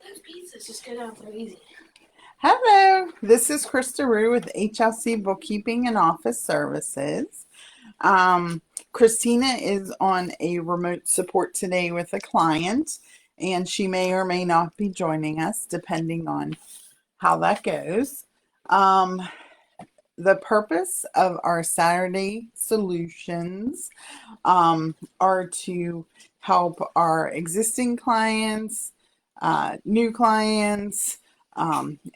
Those pizzas just go down so easy. Hello, this is Krista Rue with HLC Bookkeeping and Office Services. Um, Christina is on a remote support today with a client, and she may or may not be joining us depending on how that goes. Um, the purpose of our Saturday solutions are to help our existing clients, new clients,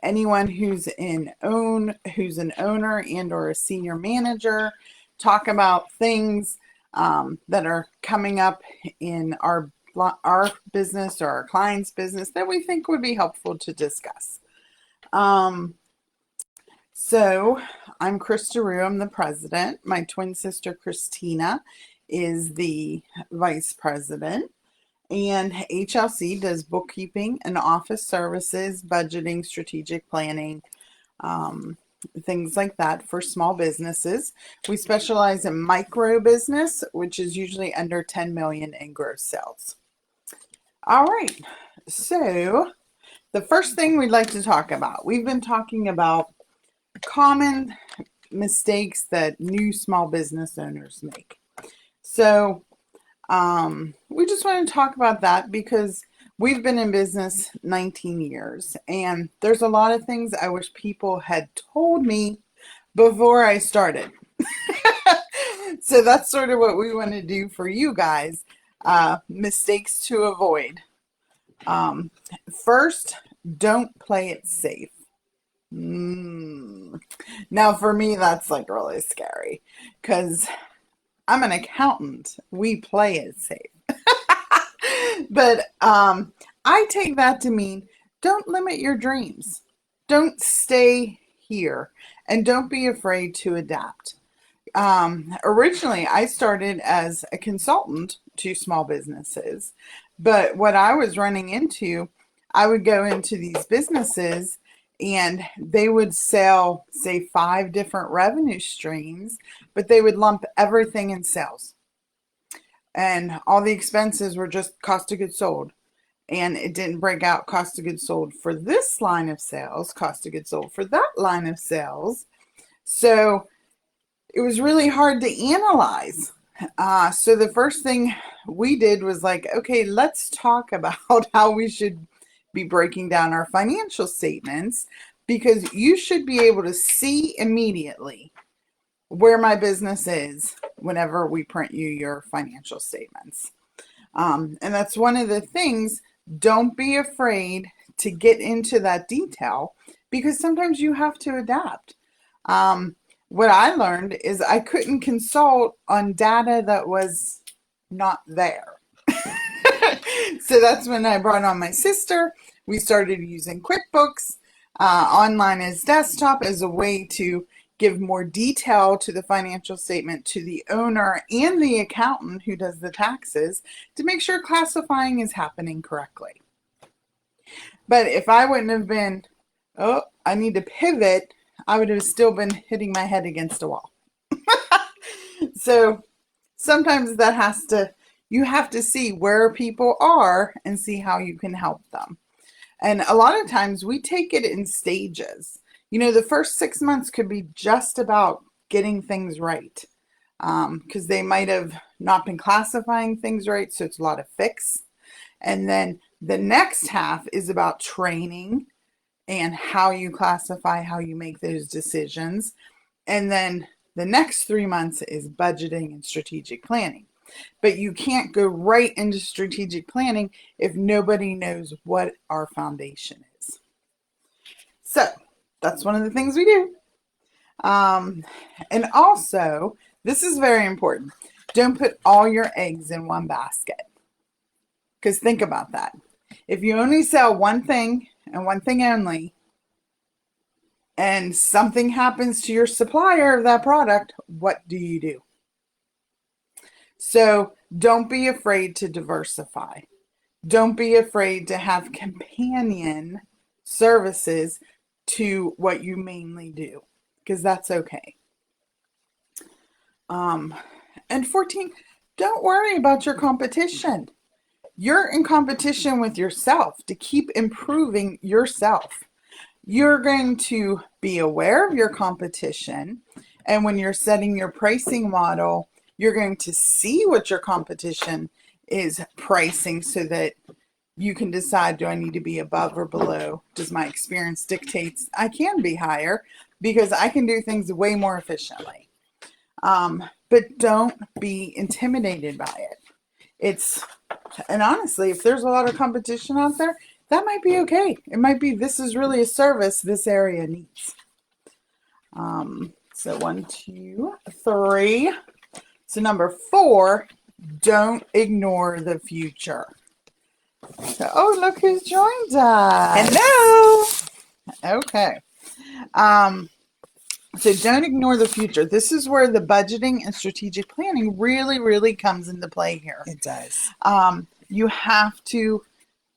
anyone who's an owner and or a senior manager, talk about things that are coming up in our business or our client's business that we think would be helpful to discuss. Um, so I'm Krista Rue. I'm the president. My twin sister Christina is the vice president. And HLC does bookkeeping and office services, budgeting, strategic planning, um, things like that for small businesses. We specialize in micro business, which is usually under 10 million in gross sales. All right. So the first thing we'd like to talk about, we've been talking about common mistakes that new small business owners make. So we just want to talk about that because we've been in business 19 years and there's a lot of things I wish people had told me before I started. So that's sort of what we want to do for you guys. Mistakes to avoid. Um, First, don't play it safe. Now, for me, that's like really scary because I'm an accountant. We play it safe. But I take that to mean don't limit your dreams. Don't stay here and don't be afraid to adapt. Originally, I started as a consultant to small businesses, but what I was running into, I would go into these businesses and they would sell, say, 5 different revenue streams, but they would lump everything in sales. And all the expenses were just cost of goods sold. And it didn't break out cost of goods sold for this line of sales, cost of goods sold for that line of sales. So it was really hard to analyze. So the first thing we did was like, okay, let's talk about how we should be breaking down our financial statements because you should be able to see immediately where my business is whenever we print you your financial statements. And that's one of the things. Don't be afraid to get into that detail because sometimes you have to adapt. What I learned is I couldn't consult on data that was not there. So that's when I brought on my sister. We started using QuickBooks online as desktop as a way to give more detail to the financial statement to the owner and the accountant who does the taxes to make sure classifying is happening correctly. But if I wouldn't have been, oh, I need to pivot, I would have still been hitting my head against a wall. So sometimes you have to see where people are and see how you can help them. And a lot of times we take it in stages. The first 6 months could be just about getting things right because they might have not been classifying things right. So it's a lot of fix. And then the next half is about training and how you classify, how you make those decisions. And then the next 3 months is budgeting and strategic planning. But you can't go right into strategic planning if nobody knows what our foundation is. So that's one of the things we do. And also, this is very important. Don't put all your eggs in one basket. Because think about that. If you only sell one thing and one thing only, and something happens to your supplier of that product, what do you do? So don't be afraid to diversify. Don't be afraid to have companion services to what you mainly do, because that's okay. And 14, don't worry about your competition. You're in competition with yourself to keep improving yourself. You're going to be aware of your competition. And when you're setting your pricing model, you're going to see what your competition is pricing so that you can decide, do I need to be above or below? Does my experience dictates I can be higher because I can do things way more efficiently. But don't be intimidated by it. And honestly, if there's a lot of competition out there, that might be okay. It might be, this is really a service this area needs. So 1, 2, 3. So number 4, don't ignore the future. So, oh, look who's joined us. Hello. Okay. So don't ignore the future. This is where the budgeting and strategic planning really, really comes into play here. It does. You have to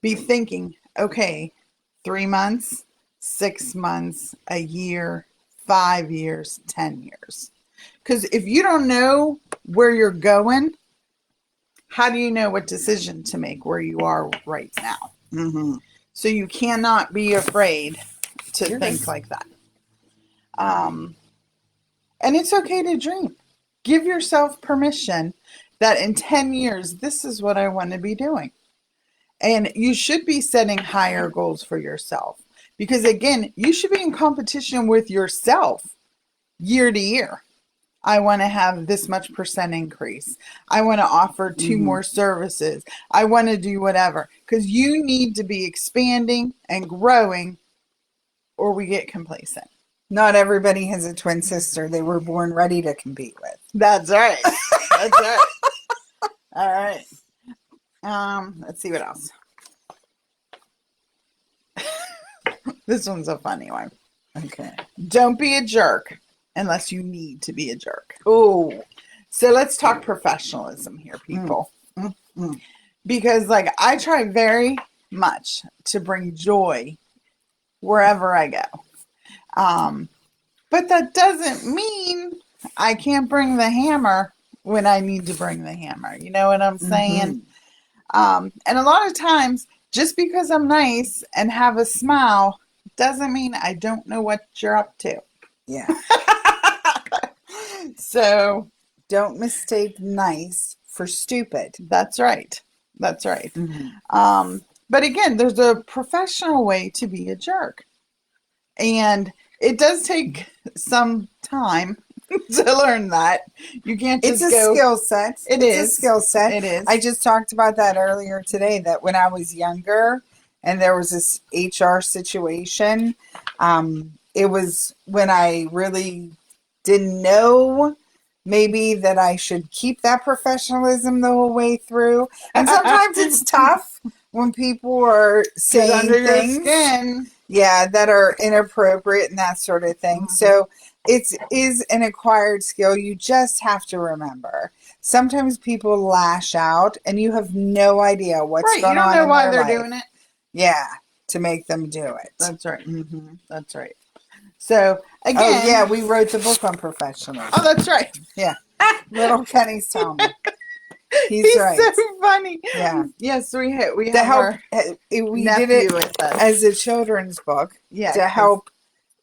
be thinking, okay, 3 months, 6 months, a year, 5 years, 10 years. Because if you don't know where you're going, how do you know what decision to make where you are right now? Mm-hmm. So you cannot be afraid to think like that. And it's okay to dream. Give yourself permission that in 10 years, this is what I want to be doing. And you should be setting higher goals for yourself. Because again, you should be in competition with yourself year to year. I want to have this much percent increase. I want to offer 2 more services. I want to do whatever. Because you need to be expanding and growing or we get complacent. Not everybody has a twin sister they were born ready to compete with. That's right. That's right. All right. Let's see what else. This one's a funny one. Okay. Don't be a jerk unless you need to be a jerk. Oh. So let's talk professionalism here, people. Because like I try very much to bring joy wherever I go. But that doesn't mean I can't bring the hammer when I need to bring the hammer. You know what I'm saying? And a lot of times, just because I'm nice and have a smile doesn't mean I don't know what you're up to. Yeah. So don't mistake nice for stupid. That's right. That's right. But again, there's a professional way to be a jerk. And it does take some time to learn that. You can't just It's a skill set. It's a skill set. It is. I just talked about that earlier today, that when I was younger and there was this HR situation, it was when I really didn't know maybe that I should keep that professionalism the whole way through. And sometimes it's tough when people are saying under things. your skin. Yeah, that are inappropriate and that sort of thing. So it is an acquired skill. You just have to remember. Sometimes people lash out and you have no idea what's going on. You don't know why they're life. doing it. Yeah, to make them do it. That's right. That's right. So again, yeah, we wrote the book on professionalism. Oh, that's right. Yeah, little Kenny's telling me. He's right. So funny. Yeah. Yes, we to have help. our We nephew did it with us. as a children's book. Yeah, to help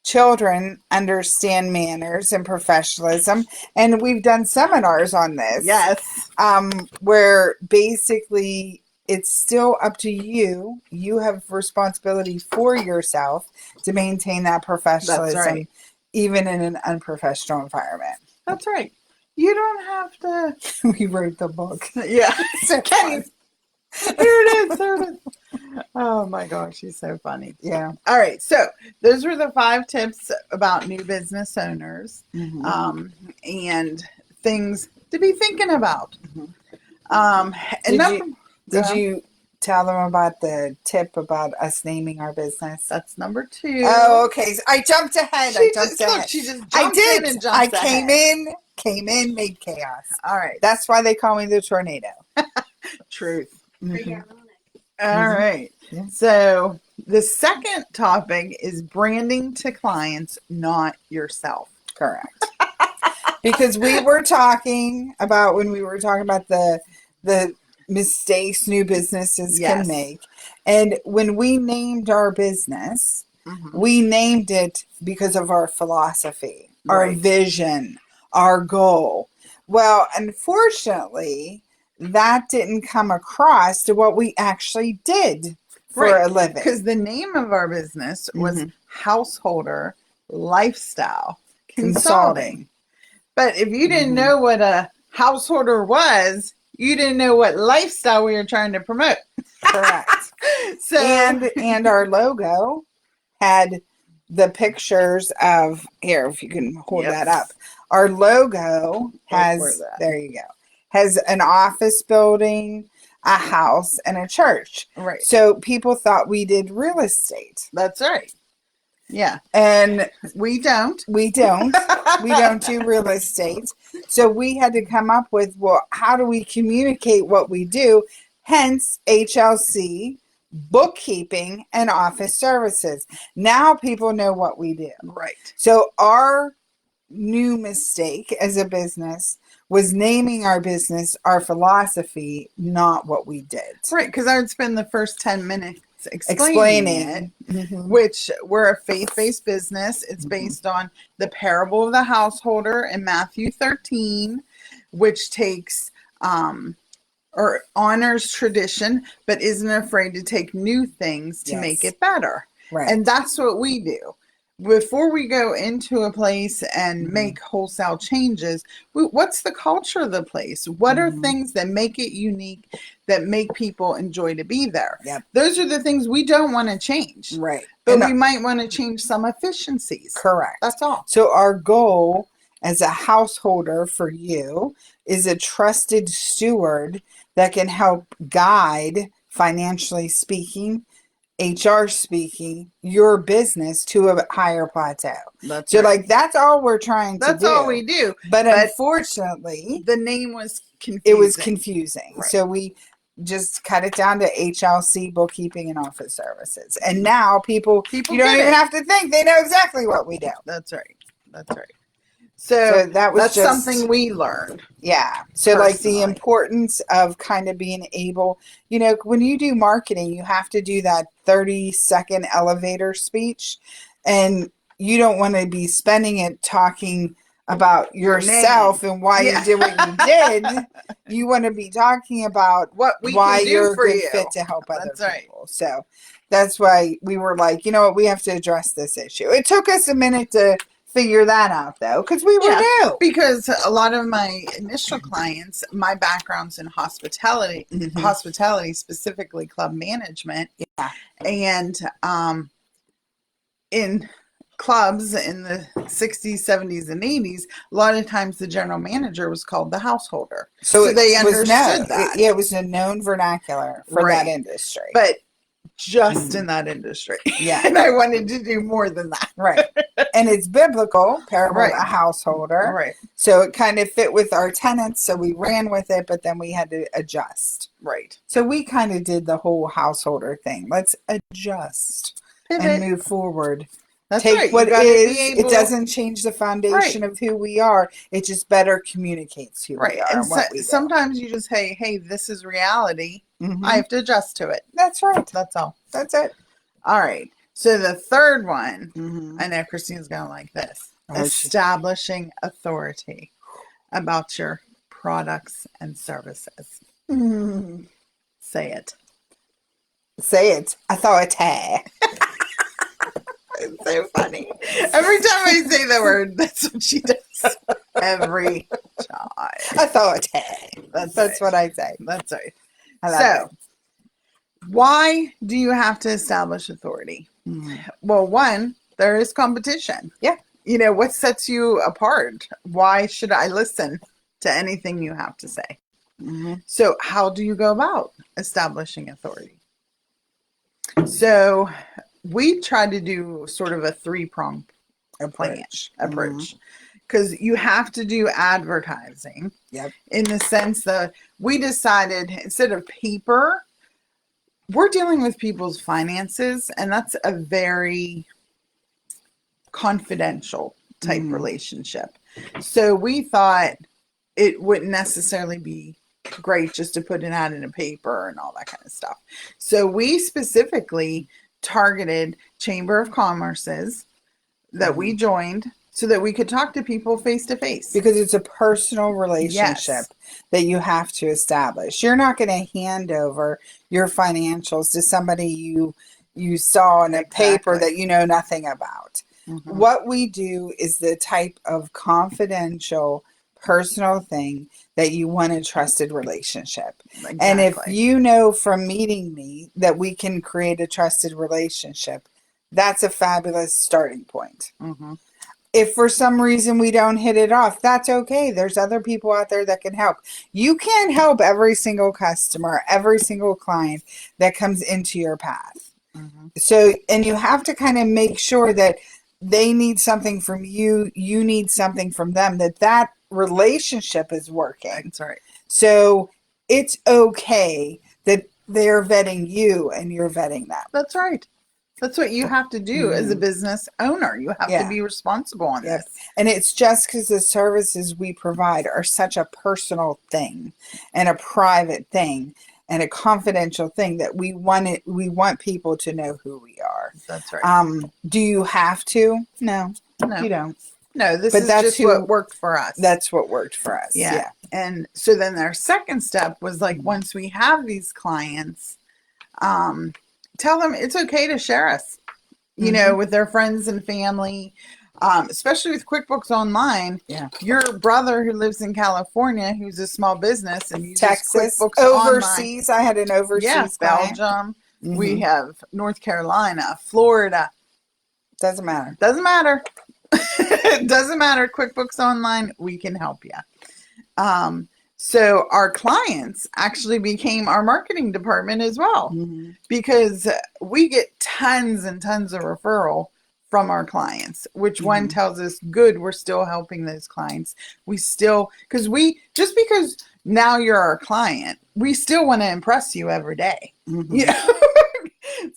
children understand manners and professionalism, and we've done seminars on this. Yes. Where basically it's still up to you. You have responsibility for yourself to maintain that professionalism, That's right. even in an unprofessional environment. That's right. You don't have to. We wrote the book. Yeah. So Kenny. There it is. There it is. Oh my gosh, she's so funny. Yeah. All right. So those were the 5 tips about new business owners, and things to be thinking about. Did you tell them about the tip about us naming our business? That's number 2. Oh, okay. So I jumped ahead. She just jumped in and jumped I ahead. came in, made chaos. All right. That's why they call me the tornado. Truth. Mm-hmm. All right. Yeah. So the second topic is branding to clients, not yourself. Correct. Because we were talking about, when we were talking about the mistakes new businesses can Yes. make. And when we named our business, Mhm. we named it because of our philosophy, our Right. vision, our goal. Well, unfortunately, that didn't come across to what we actually did for Right. a living. Because the name of our business was Mhm. Householder Lifestyle Consulting. Consulting. But if you didn't Mhm. know what a householder was, you didn't know what lifestyle we were trying to promote. Correct. So And our logo had the pictures of, here, if you can hold Yep. that up. Our logo Look for has, that. there you go, has an office building, a house, and a church. Right. So people thought we did real estate. That's right. Yeah. And We don't. we don't. We don't do real estate. So we had to come up with, well, how do we communicate what we do? Hence HLC, bookkeeping, and office services. Now people know what we do. Right. So our new mistake as a business was naming our business our philosophy, not what we did. Right. Because I would spend the first 10 minutes explaining it. Mhm. Which we're a faith-based business. It's based on the parable of the householder in Matthew 13, which takes or honors tradition, but isn't afraid to take new things to make Yes. it better. Right. And that's what we do. Before we go into a place and make wholesale changes, what's the culture of the place? What are things that make it unique, that make people enjoy to be there? Yep. Those are the things we don't want to change. Right. But And we might want to change some efficiencies. correct. That's all. So our goal as a householder for you is a trusted steward that can help guide, financially speaking, HR speaking, your business to a higher plateau. That's So right. like that's all we're trying to That's do. all we do. But But unfortunately, the name was confusing. it was confusing. Right. So we just cut it down to HLC, bookkeeping, and office services. And now people you don't get even it. have to think. They know exactly what we do. That's right. That's right. So So that was that's just something we learned. yeah. So like the Personally. importance of kind of being able, you know, when you do marketing, you have to do that 30-second elevator speech, and you don't want to be spending it talking about Your yourself name. and why Yeah. you did what you did. You want to be talking about What we why can do you're a for good you. fit to help other That's right. people. So that's why we were like, you know what, we have to address this issue. It took us a minute to figure that out though, because we were new. Because a lot of my initial clients, my background's in hospitality, hospitality, specifically club management. Yeah. And in clubs in the 60s, 70s, and 80s, a lot of times the general manager was called the householder. So they understood that. It was a known vernacular for that Right. industry. But just in that industry. Yeah. And I wanted to do more than that. Right. And it's biblical, parable of Right. a householder. Right. So it kind of fit with our tenants, so we ran with it, but then we had to adjust. Right. So we kind of did the whole householder thing. Let's adjust and Pivot. move forward. That's Take right. what You gotta is. be able, It doesn't change the foundation of who we are. It just better communicates who we are And what we do. sometimes you just say, hey, this is reality. Mhm. I have to adjust to it. That's right. That's all. That's it. All right. So the third one, Mhm. I know Christine's going to like this. Oh, Establishing authority about your products and services. Mhm. Say it. Say it. Authority. It's so funny. Every time I say the word, that's what she does. Every time. Authority. That's right. what I say. That's right. I love So, it. why do you have to establish authority? Well, one, there is competition. Yeah. You know, what sets you apart? Why should I listen to anything you have to say? So, how do you go about establishing authority? So, we try to do sort of a three-pronged approach. Because you have to do advertising. Yep. In the sense that we decided instead of paper, we're dealing with people's finances, and that's a very confidential type relationship. So we thought it wouldn't necessarily be look great just to put it out in a paper and all that kind of stuff. So we specifically targeted Chamber of Commerce's that we joined so that we could talk to people face to face. Because it's a personal relationship Yes. that you have to establish. You're not going to hand over your financials to somebody you saw in a paper that you know nothing about. Mm-hmm. What we do is the type of confidential, personal thing that you want a trusted relationship. Exactly. And if you know from meeting me that we can create a trusted relationship, that's a fabulous starting point. Mm-hmm. If for some reason we don't hit it off, that's okay. There's other people out there that can help. You can't help every single customer, every single client that comes into your path. Mm-hmm. So, and you have to kind of make sure that they need something from you, you need something from them, that relationship is working. That's right. So it's okay that they're vetting you and you're vetting them. That's right. That's what you have to do as a business owner. You have to be responsible on this. And it's just because the services we provide are such a personal thing and a private thing and a confidential thing that we want people to know who we are. That's right. Do you have to? No, No. you don't. No, this is just what worked for us. That's what worked for us. Yeah. And so then our second step was like, once we have these clients, tell them it's okay to share us, you know, with their friends and family, especially with QuickBooks Online. Yeah. Your brother who lives in California, who's a small business and uses Texas, QuickBooks overseas. Online. I had an overseas client. Belgium. We have North Carolina, Florida. Doesn't matter. Doesn't matter. It doesn't matter. QuickBooks Online, we can help you. So our clients actually became our marketing department as well, because we get tons and tons of referral from our clients, which one tells us good, we're still helping those clients. We still, because now you're our client, we still want to impress you every day. You know?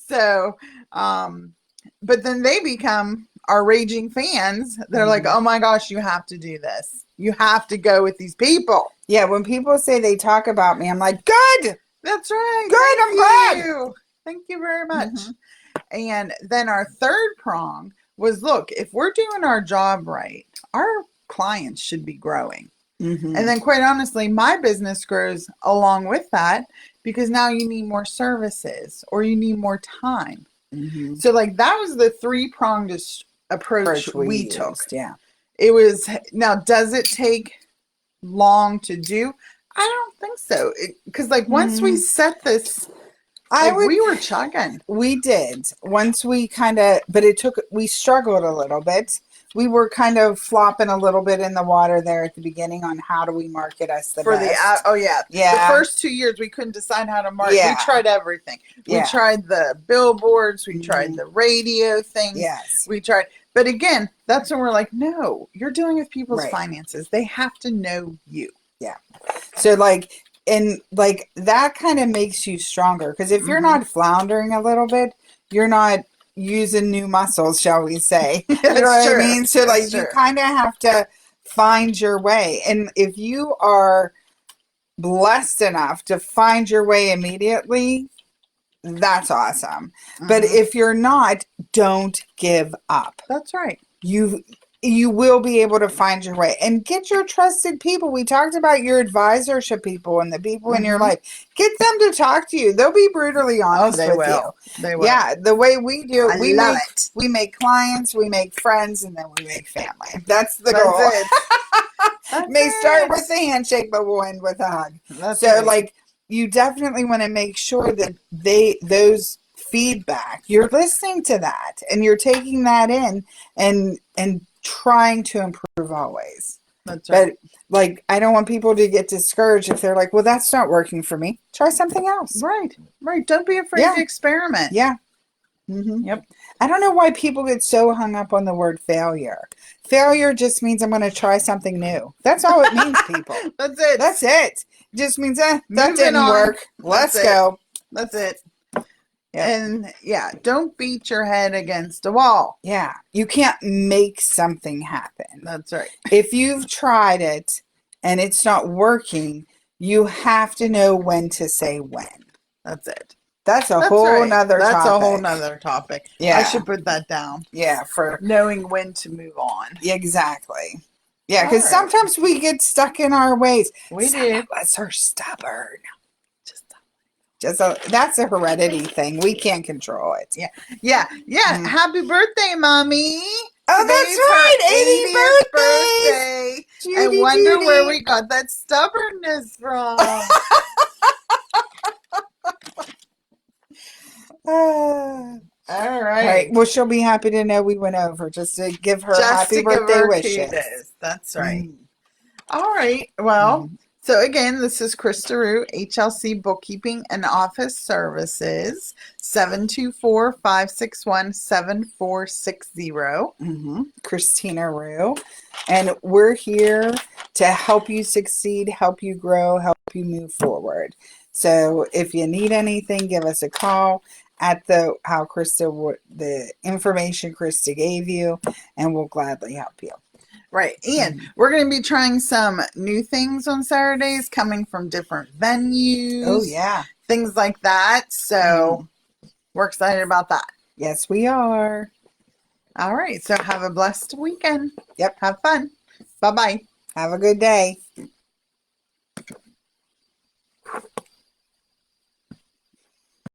So, but then they become our raging fans. They're like, oh my gosh, you have to do this. You have to go with these people. Yeah, when people say they talk about me, I'm like, good. That's right. Good, I'm glad. Thank you very much. And then our third prong was, look, if we're doing our job right, our clients should be growing. And then quite honestly, my business grows along with that because now you need more services or you need more time. So like that was the three-pronged approach we took. Yeah. It was, now does it take long to do? I don't think so. Because like once we set this, we were chugging. We did. Once we but we struggled a little bit. We were kind of flopping a little bit in the water there at the beginning on how do we market us the best. The first 2 years we couldn't decide how to market. We tried everything. We tried the billboards. We tried the radio things. Yes. We tried. But again, that's when we're like, no, you're dealing with people's finances. They have to know you. Yeah. So that kind of makes you stronger. Because if you're not floundering a little bit, you're not using new muscles, shall we say. You know what I mean? So you kind of have to find your way. And if you are blessed enough to find your way immediately, that's awesome. But if you're not, don't give up. That's right. You will be able to find your way and get your trusted people. We talked about your advisorship people and the people in your life. Get them to talk to you. They'll be brutally honest with you. They will. Yeah, the way we do it, we make clients, we make friends, and then we make family. That's the goal. May start with the handshake, but we'll end with a hug. You definitely want to make sure that those feedback, you're listening to that and you're taking that in and trying to improve always. That's right. But I don't want people to get discouraged if they're like, well, that's not working for me. Try something else. Right. Don't be afraid to experiment. Yeah. Yep. I don't know why people get so hung up on the word failure. Failure just means I'm going to try something new. That's all it means, people. That's it. That's it. It just means that didn't work. Let's go. That's it. Yep. And don't beat your head against a wall. Yeah. You can't make something happen. That's right. If you've tried it and it's not working, You have to know when to say when. That's it. That's a That's whole right. nother That's topic. a whole nother topic. I Yeah. should put that down. Yeah, for Knowing when to move on. exactly. Yeah, All because right. sometimes we get stuck in our ways. We Some do. of us are stubborn. Just That's a heredity thing. We can't control it. yeah. Mhm. Happy birthday, Mommy. Oh, Today's that's right. her 80th 80 birthdays. birthday. I Judy, wonder where Judy. we got that stubbornness from. All All right. right. Well, she'll be happy to know we went over just to give her Just happy to give birthday her wishes. kudos. That's right. Mhm. All right. Well, Mhm. so again, this is Krista Rue, HLC Bookkeeping and Office Services, 724-561-7460. Christina Rue. And we're here to help you succeed, help you grow, help you move forward. So if you need anything, give us a call at the information Krista gave you, and we'll gladly help you. Right. And we're going to be trying some new things on Saturdays coming from different venues. Oh, yeah. Things like that. So we're excited about that. Yes, we are. All right. So have a blessed weekend. Yep. Have fun. Bye-bye. Have a good day.